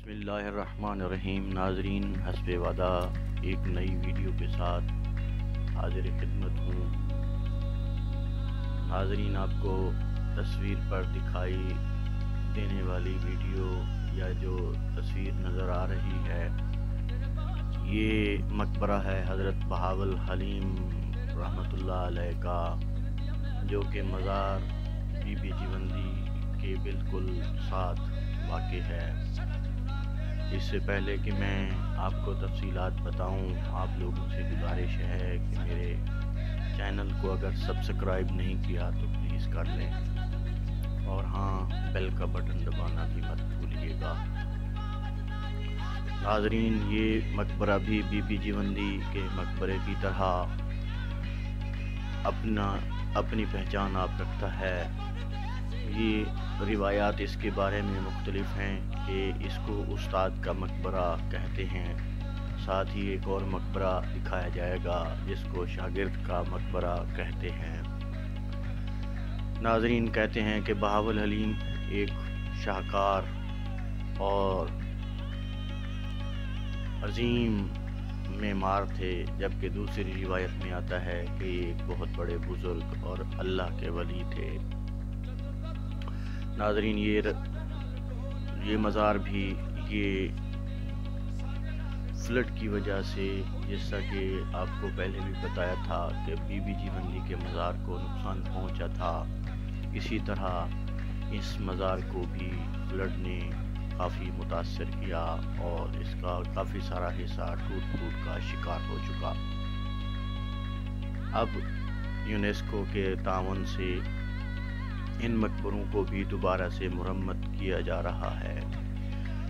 बिस्मिल्लाहिर्रहमानिर्रहीम। नाजरीन, हस्बे वादा एक नई वीडियो के साथ हाजिर खिदमत हूँ। नाजरीन, आपको तस्वीर पर दिखाई देने वाली वीडियो या जो तस्वीर नज़र आ रही है, ये मकबरा है हज़रत बहावल हलीम रहमतुल्लाह अलैह का, जो कि मज़ार बीबी जीवंदी के बिल्कुल साथ वाक़ई है। इससे पहले कि मैं आपको तफसीलात बताऊं, आप लोगों से गुजारिश है कि मेरे चैनल को अगर सब्सक्राइब नहीं किया तो प्लीज़ कर लें, और हाँ, बेल का बटन दबाना भी मत भूलिएगा। नाजरीन, ये मकबरा भी बीबी जीवंदी के मकबरे की तरह अपनी पहचान आप रखता है। ये रिवायात इसके बारे में मुख्तलिफ हैं कि इसको उस्ताद का मकबरा कहते हैं। साथ ही एक और मकबरा दिखाया जाएगा जिसको शागिर्द का मकबरा कहते हैं। नाजरीन, कहते हैं कि बहावल हलीम एक शाहकार और अजीम मेमार थे, जबकि दूसरी रिवायत में आता है कि एक बहुत बड़े बुजुर्ग और अल्लाह के वली थे। नाजरीन, ये मज़ार भी ये फ्लड की वजह से, जैसा कि आपको पहले भी बताया था कि बीबी जीवंदी के मज़ार को नुकसान पहुंचा था, इसी तरह इस मज़ार को भी फ्लड ने काफ़ी मुतासर किया और इसका काफ़ी सारा हिस्सा टूट का शिकार हो चुका। अब यूनेस्को के तावन से इन मकबरों को भी दोबारा से मुरम्मत किया जा रहा है।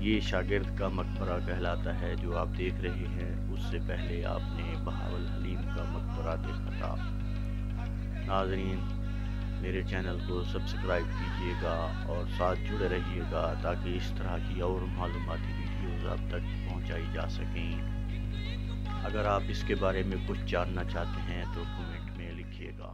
ये शागिर्द का मकबरा कहलाता है जो आप देख रहे हैं। उससे पहले आपने बहावल हलीम का मकबरा देखा था। नाज़रीन, मेरे चैनल को सब्सक्राइब कीजिएगा और साथ जुड़े रहिएगा ताकि इस तरह की और मालूमाती वीडियोज़ आप तक पहुंचाई जा सकें। अगर आप इसके बारे में कुछ जानना चाहते हैं तो कमेंट में लिखिएगा।